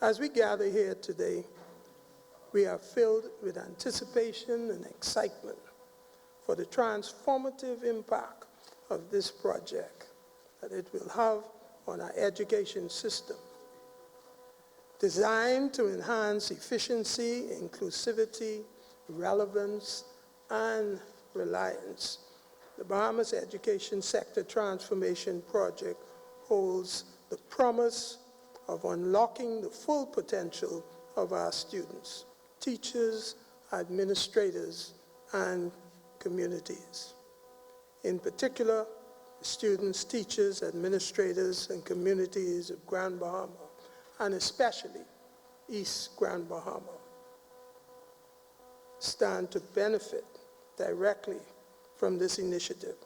As we gather here today, we are filled with anticipation and excitement for the transformative impact of this project that it will have on our education system. Designed to enhance efficiency, inclusivity, relevance, and reliance, the Bahamas Education Sector Transformation Project holds the promise of unlocking the full potential of our students, teachers, administrators, and communities. In particular, students, teachers, administrators, and communities of Grand Bahama, and especially East Grand Bahama, stand to benefit directly from this initiative.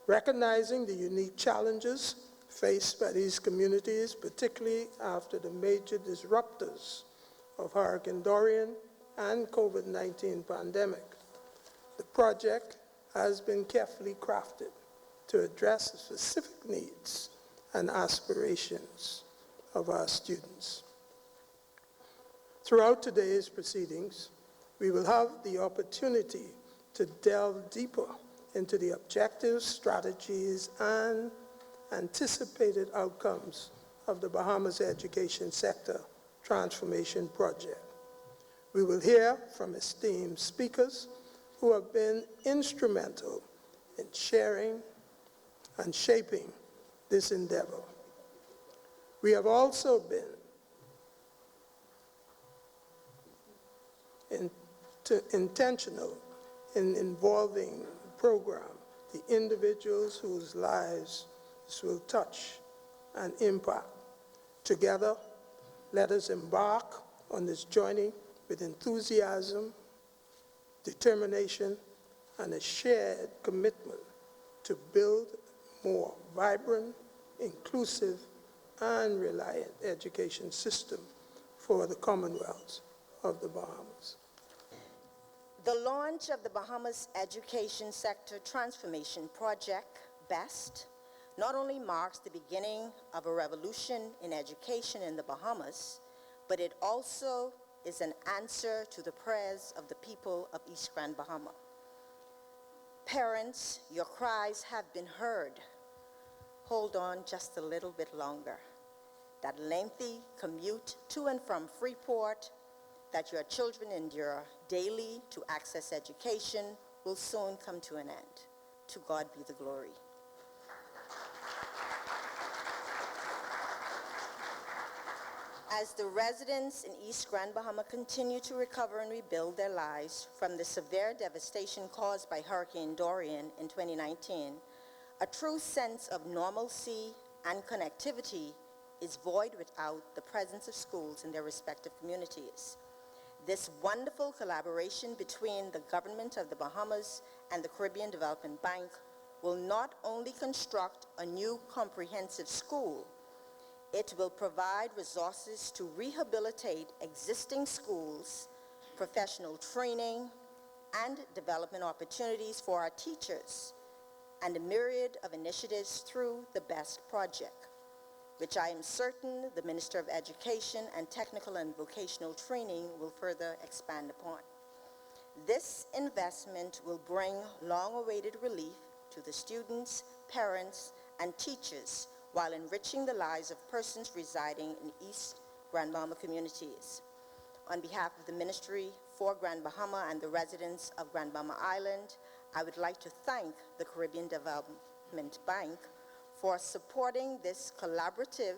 Recognizing the unique challenges faced by these communities, particularly after the major disruptors of Hurricane Dorian and COVID-19 pandemic, the project has been carefully crafted to address the specific needs and aspirations of our students. Throughout today's proceedings, we will have the opportunity to delve deeper into the objectives, strategies, and anticipated outcomes of the Bahamas Education Sector Transformation Project. We will hear from esteemed speakers who have been instrumental in sharing and shaping this endeavor. We have also been intentional in involving the program the individuals whose lives this will touch and impact. Together, let us embark on this journey with enthusiasm, determination, and a shared commitment to build a more vibrant, inclusive, and reliant education system for the Commonwealth of the Bahamas. The launch of the Bahamas Education Sector Transformation Project, B.E.S.T, not only marks the beginning of a revolution in education in the Bahamas, but it also is an answer to the prayers of the people of East Grand Bahama. Parents, your cries have been heard. Hold on just a little bit longer. That lengthy commute to and from Freeport that your children endure daily to access education will soon come to an end. To God be the glory. As the residents in East Grand Bahama continue to recover and rebuild their lives from the severe devastation caused by Hurricane Dorian in 2019, a true sense of normalcy and connectivity is void without the presence of schools in their respective communities. This wonderful collaboration between the government of the Bahamas and the Caribbean Development Bank will not only construct a new comprehensive school, it will provide resources to rehabilitate existing schools, professional training, and development opportunities for our teachers, and a myriad of initiatives through the B.E.S.T project, which I am certain the Minister of Education and Technical and Vocational Training will further expand upon. This investment will bring long-awaited relief to the students, parents, and teachers while enriching the lives of persons residing in East Grand Bahama communities. On behalf of the Ministry for Grand Bahama and the residents of Grand Bahama Island, I would like to thank the Caribbean Development Bank for supporting this collaborative,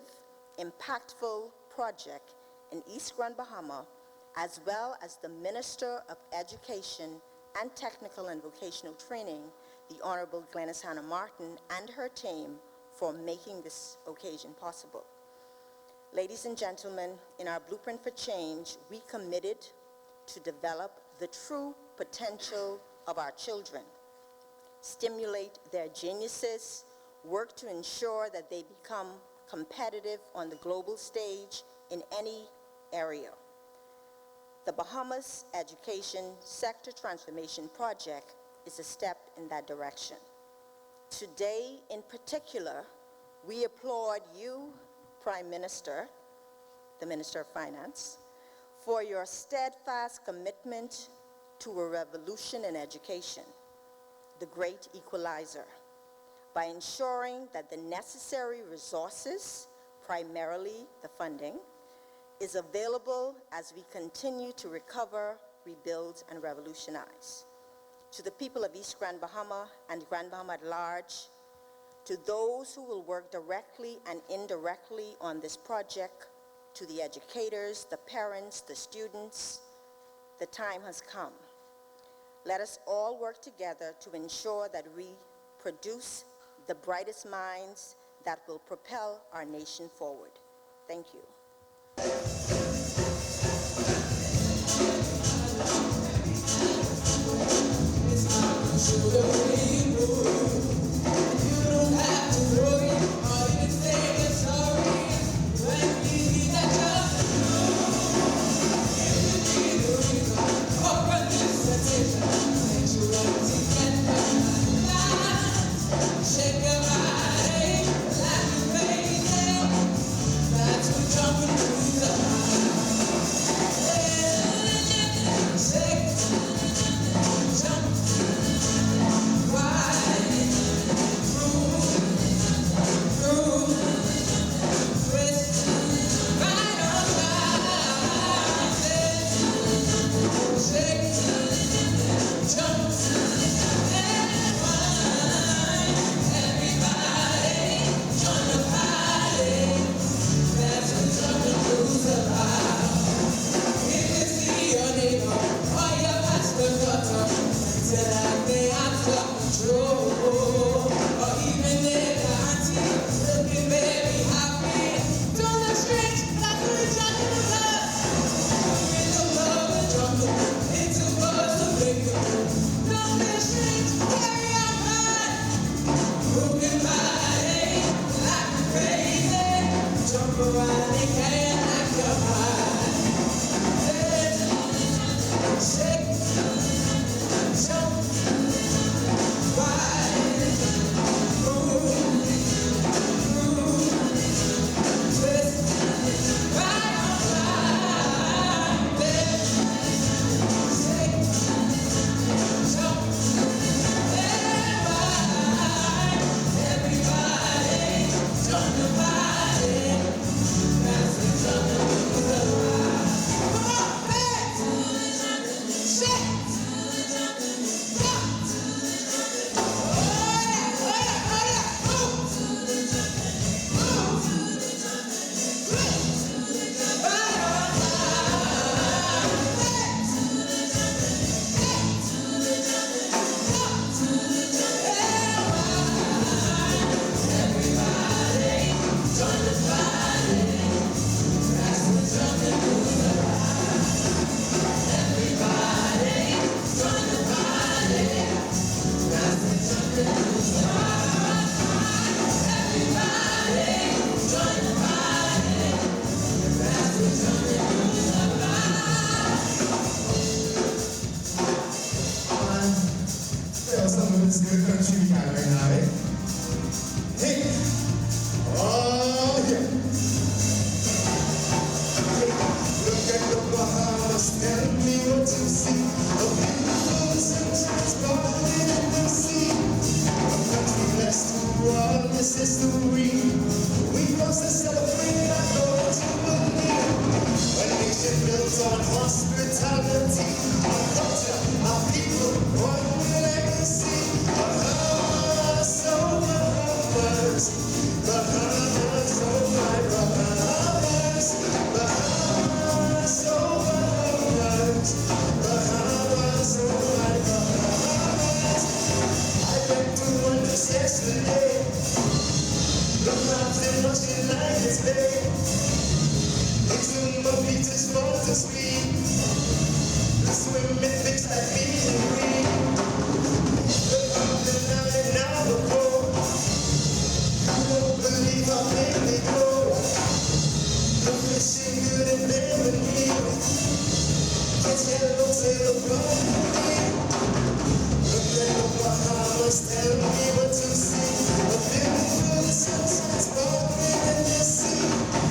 impactful project in East Grand Bahama, as well as the Minister of Education and Technical and Vocational Training, the Honorable Glenys Hannah Martin, and her team for making this occasion possible. Ladies and gentlemen, in our Blueprint for Change, we committed to develop the true potential of our children, stimulate their geniuses, work to ensure that they become competitive on the global stage in any area. The Bahamas Education Sector Transformation Project is a step in that direction. Today, in particular, we applaud you, Prime Minister, the Minister of Finance, for your steadfast commitment to a revolution in education, the great equalizer, by ensuring that the necessary resources, primarily the funding, is available as we continue to recover, rebuild, and revolutionize. To the people of East Grand Bahama and Grand Bahama at large, to those who will work directly and indirectly on this project, to the educators, the parents, the students, the time has come. Let us all work together to ensure that we produce the brightest minds that will propel our nation forward. Thank you. Tell me what to see. A beautiful sunset sparkling in the sea.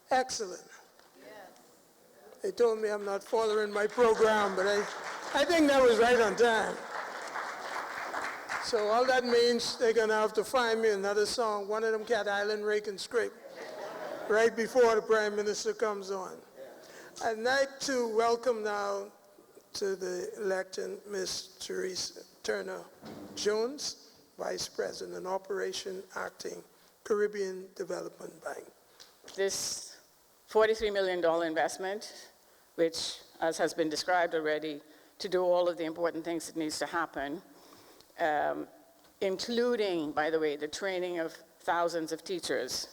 Excellent. They told me I'm not following my program, but I think that was right on time. So all that means they're going to have to find me another song, one of them Cat Island Rake and Scrape, right before the Prime Minister comes on. I'd like to welcome now to the lectern Ms. Teresa Turner Jones, Vice President, Operation Acting, Caribbean Development Bank. This $43 million investment, which, as has been described already, to do all of the important things that needs to happen, including, by the way, the training of thousands of teachers,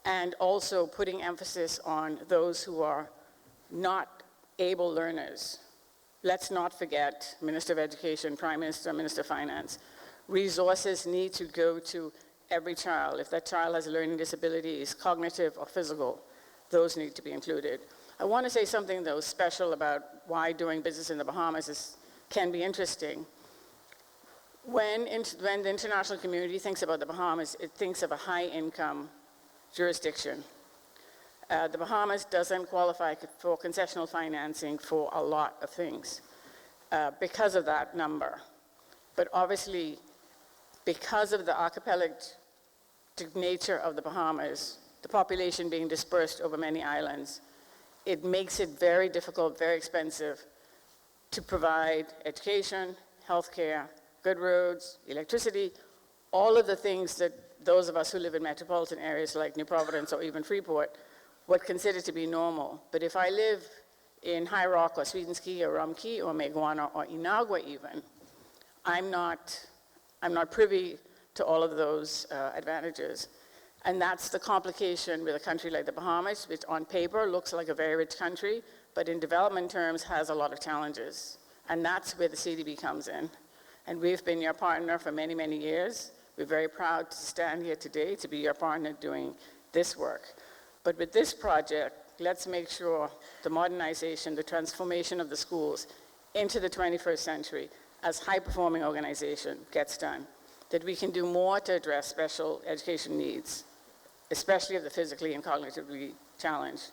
and also putting emphasis on those who are not able learners. Let's not forget, Minister of Education, Prime Minister, Minister of Finance, resources need to go to every child. If that child has learning disabilities, cognitive or physical, those need to be included. I want to say something, though, special about why doing business in the Bahamas can be interesting. When the international community thinks about the Bahamas, it thinks of a high-income jurisdiction. The Bahamas doesn't qualify for concessional financing for a lot of things because of that number. But obviously, because of the archipelagic nature of the Bahamas, the population being dispersed over many islands, it makes it very difficult, very expensive to provide education, healthcare, good roads, electricity, all of the things that those of us who live in metropolitan areas like New Providence or even Freeport would consider to be normal. But if I live in High Rock or Sweetens Key or Rum Key or Meguana or Inagua even, I'm not privy to all of those advantages. And that's the complication with a country like the Bahamas, which on paper looks like a very rich country, but in development terms has a lot of challenges. And that's where the CDB comes in. And we've been your partner for many, many years. We're very proud to stand here today to be your partner doing this work. But with this project, let's make sure the modernization, the transformation of the schools into the 21st century as high-performing organization gets done, that we can do more to address special education needs, especially of the physically and cognitively challenged,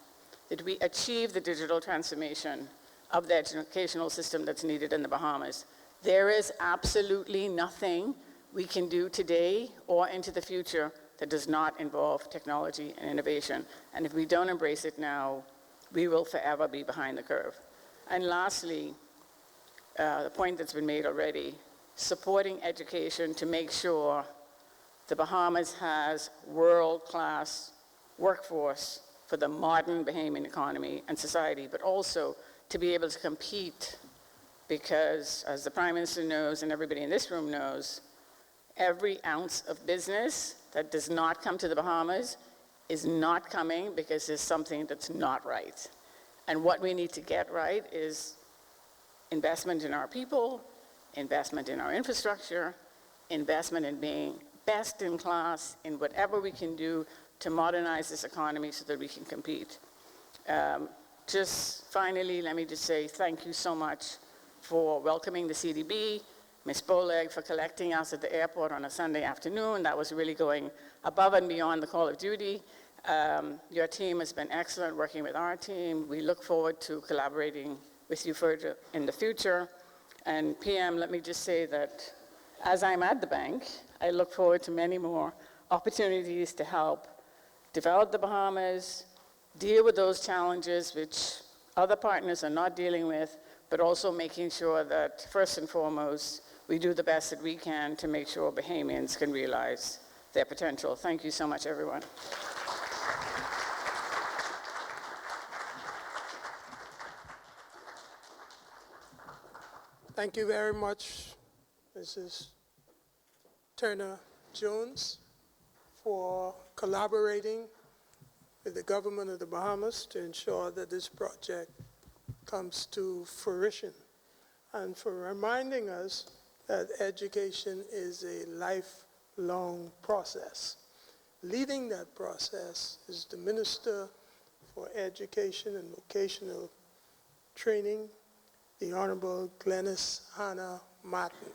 that we achieve the digital transformation of the educational system that's needed in the Bahamas. There is absolutely nothing we can do today or into the future that does not involve technology and innovation. And if we don't embrace it now, we will forever be behind the curve. And lastly, the point that's been made already, supporting education to make sure the Bahamas has world-class workforce for the modern Bahamian economy and society, but also to be able to compete because, as the Prime Minister knows and everybody in this room knows, every ounce of business that does not come to the Bahamas is not coming because there's something that's not right. And what we need to get right is investment in our people, investment in our infrastructure, investment in being best in class in whatever we can do to modernize this economy so that we can compete. Just finally, let me just say thank you so much for welcoming the CDB, Ms. Boleg for collecting us at the airport on a Sunday afternoon. That was really going above and beyond the call of duty. Your team has been excellent working with our team. We look forward to collaborating with you further in the future. And PM, let me just say that as I'm at the bank, I look forward to many more opportunities to help develop the Bahamas, deal with those challenges which other partners are not dealing with, but also making sure that, first and foremost, we do the best that we can to make sure Bahamians can realize their potential. Thank you so much, everyone. Thank you very much, Mrs. Turner Jones for collaborating with the government of the Bahamas to ensure that this project comes to fruition, and for reminding us that education is a lifelong process. Leading that process is the Minister for Education and Vocational Training, the Honorable Glenys Hannah Martin.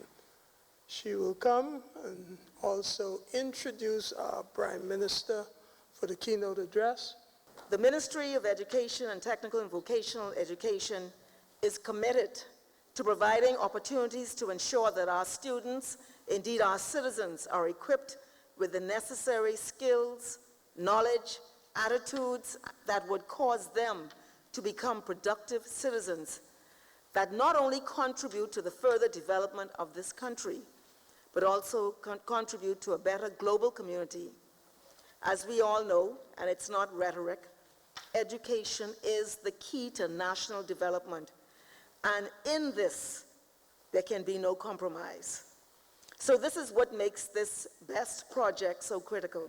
She will come and also introduce our Prime Minister for the keynote address. The Ministry of Education and Technical and Vocational Education is committed to providing opportunities to ensure that our students, indeed our citizens, are equipped with the necessary skills, knowledge, attitudes that would cause them to become productive citizens that not only contribute to the further development of this country, but also contribute to a better global community. As we all know, and it's not rhetoric, education is the key to national development. And in this, there can be no compromise. So this is what makes this B.E.S.T project so critical.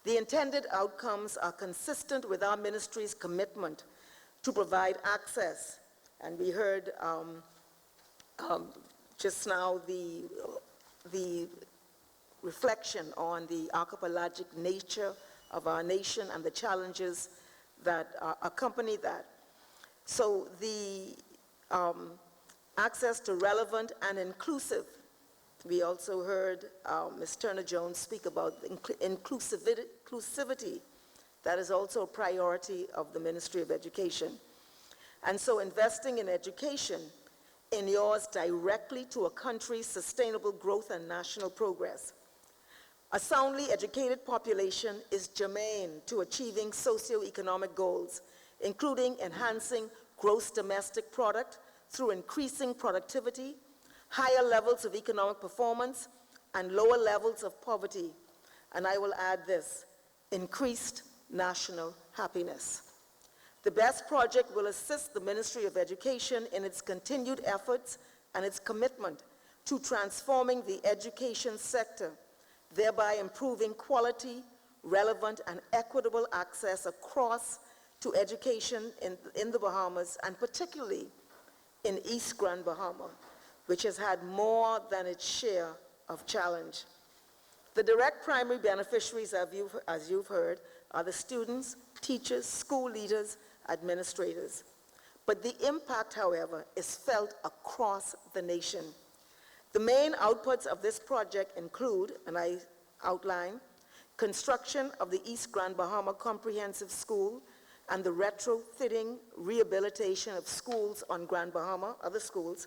The intended outcomes are consistent with our ministry's commitment to provide access. And we heard just now the reflection on the archipelagic nature of our nation and the challenges that accompany that. So the access to relevant and inclusive. We also heard Ms. Turner-Jones speak about inclusivity. That is also a priority of the Ministry of Education. And so investing in education inures directly to a country's sustainable growth and national progress. A soundly educated population is germane to achieving socioeconomic goals, including enhancing gross domestic product through increasing productivity, higher levels of economic performance, and lower levels of poverty. And I will add this, increased national happiness. The B.E.S.T project will assist the Ministry of Education in its continued efforts and its commitment to transforming the education sector, thereby improving quality, relevant, and equitable access across to education in the Bahamas, and particularly in East Grand Bahama, which has had more than its share of challenge. The direct primary beneficiaries, as you've heard, are the students, teachers, school leaders, administrators. But the impact, however, is felt across the nation. The main outputs of this project include, and I outline, construction of the East Grand Bahama Comprehensive School and the retrofitting rehabilitation of schools on Grand Bahama, other schools.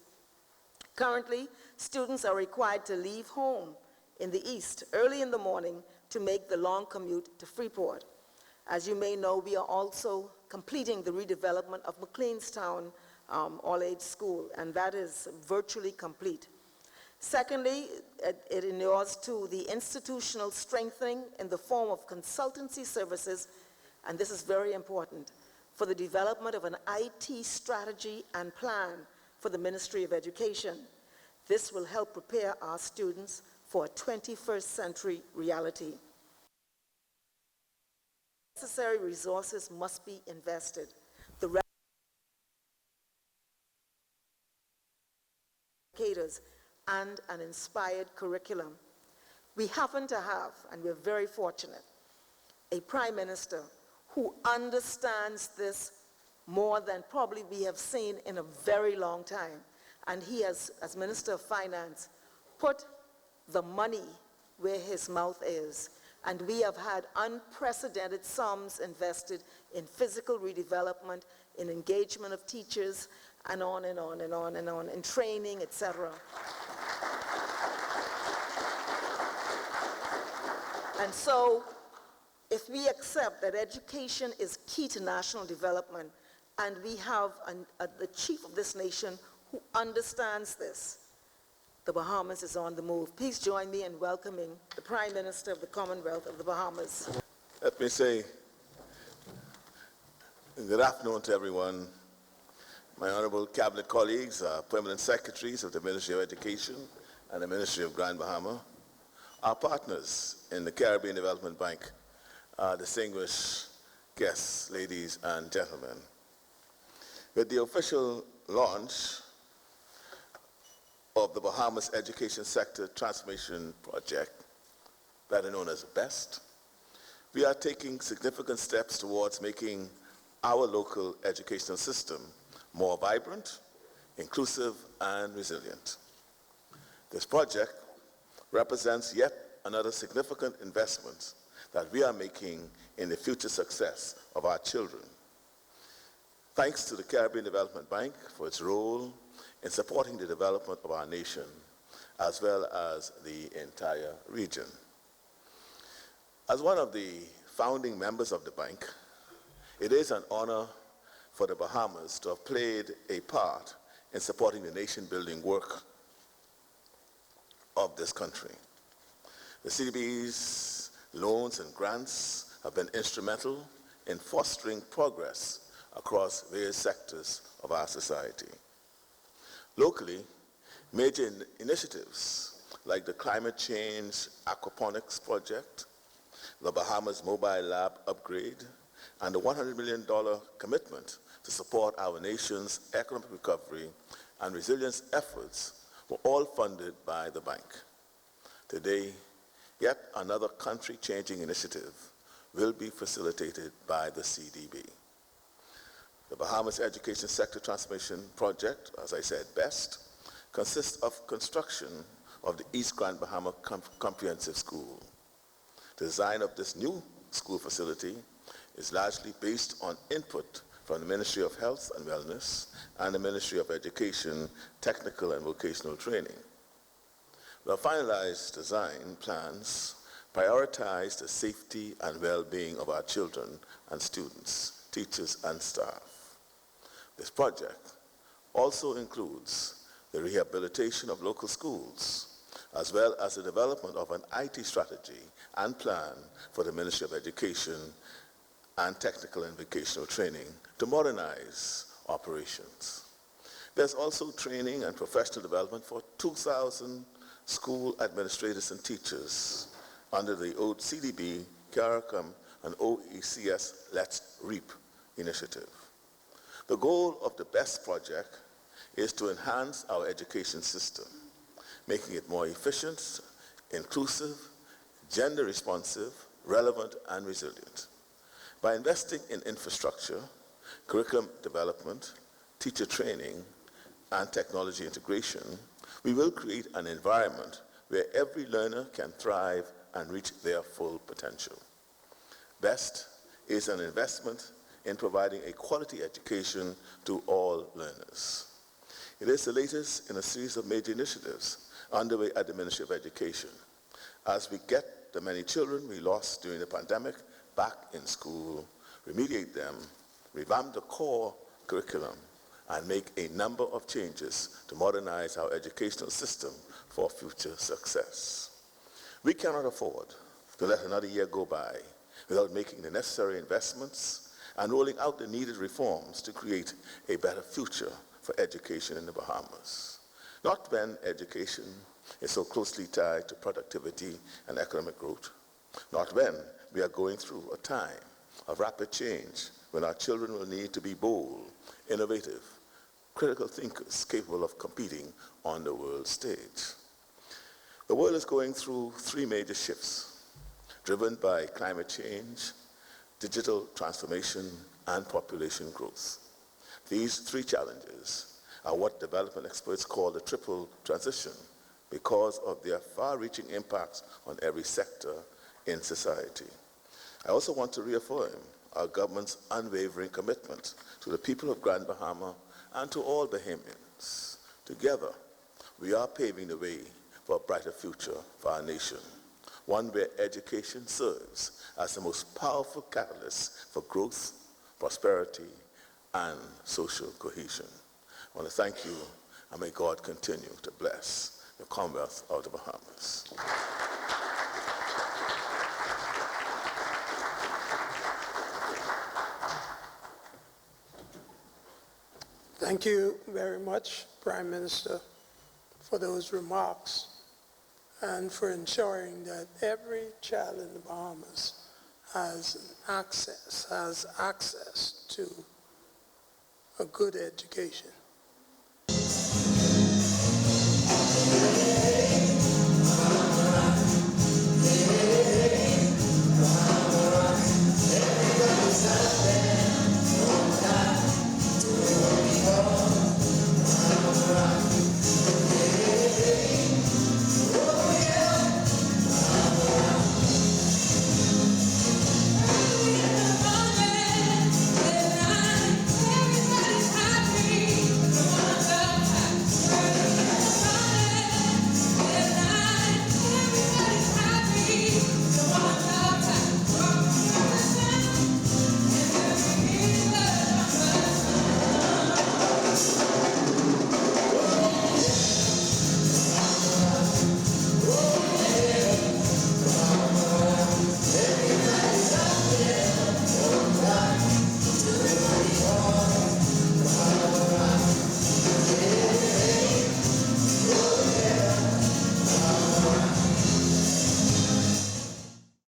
Currently, students are required to leave home in the East early in the morning to make the long commute to Freeport. As you may know, we are also completing the redevelopment of McLeanstown All-Age School, and that is virtually complete. Secondly, it inures to the institutional strengthening in the form of consultancy services, and this is very important, for the development of an IT strategy and plan for the Ministry of Education. This will help prepare our students for a 21st century reality. Necessary resources must be invested. The educators and an inspired curriculum. We happen to have, and we're very fortunate, a Prime Minister who understands this more than probably we have seen in a very long time. And he has, as Minister of Finance, put the money where his mouth is. And we have had unprecedented sums invested in physical redevelopment, in engagement of teachers, and on and on and on and on, in training, etc. And so, if we accept that education is key to national development, and we have the chief of this nation who understands this, the Bahamas is on the move. Please join me in welcoming the Prime Minister of the Commonwealth of the Bahamas. Let me say good afternoon to everyone, my honorable cabinet colleagues, permanent secretaries of the Ministry of Education and the Ministry of Grand Bahama, Our partners in the Caribbean Development Bank, distinguished guests, ladies and gentlemen. With the official launch of the Bahamas Education Sector Transformation Project, better known as B.E.S.T, we are taking significant steps towards making our local educational system more vibrant, inclusive, and resilient. This project represents yet another significant investment that we are making in the future success of our children. Thanks to the Caribbean Development Bank for its role in supporting the development of our nation, as well as the entire region. As one of the founding members of the bank, it is an honor for the Bahamas to have played a part in supporting the nation-building work of this country. The CDB's loans and grants have been instrumental in fostering progress across various sectors of our society. Locally, major initiatives like the Climate Change Aquaponics Project, the Bahamas Mobile Lab upgrade, and the $100 million commitment to support our nation's economic recovery and resilience efforts were all funded by the bank. Today, yet another country-changing initiative will be facilitated by the CDB. The Bahamas Education Sector Transformation Project, as I said, B.E.S.T, consists of construction of the East Grand Bahama Comprehensive School. The design of this new school facility is largely based on input from the Ministry of Health and Wellness and the Ministry of Education, Technical and Vocational Training. The finalized design plans prioritize the safety and well-being of our children and students, teachers and staff. This project also includes the rehabilitation of local schools, as well as the development of an IT strategy and plan for the Ministry of Education and Technical and Vocational Training to modernize operations. There's also training and professional development for 2,000 school administrators and teachers under the CDB, CARICOM, and OECS Let's REAP initiative. The goal of the B.E.S.T project is to enhance our education system, making it more efficient, inclusive, gender responsive, relevant, and resilient. By investing in infrastructure, curriculum development, teacher training, and technology integration, we will create an environment where every learner can thrive and reach their full potential. B.E.S.T is an investment in providing a quality education to all learners. It is the latest in a series of major initiatives underway at the Ministry of Education as we get the many children we lost during the pandemic back in school, remediate them, revamp the core curriculum, and make a number of changes to modernize our educational system for future success. We cannot afford to let another year go by without making the necessary investments and rolling out the needed reforms to create a better future for education in the Bahamas. Not when education is so closely tied to productivity and economic growth. Not when we are going through a time of rapid change when our children will need to be bold, innovative, critical thinkers capable of competing on the world stage. The world is going through three major shifts, driven by climate change, digital transformation, and population growth. These three challenges are what development experts call the triple transition because of their far-reaching impacts on every sector in society. I also want to reaffirm our government's unwavering commitment to the people of Grand Bahama and to all Bahamians. Together, we are paving the way for a brighter future for our nation, one where education serves as the most powerful catalyst for growth, prosperity, and social cohesion. I want to thank you, and may God continue to bless the Commonwealth of the Bahamas. Thank you very much, Prime Minister, for those remarks. and for ensuring that every child in the Bahamas has access to a good education.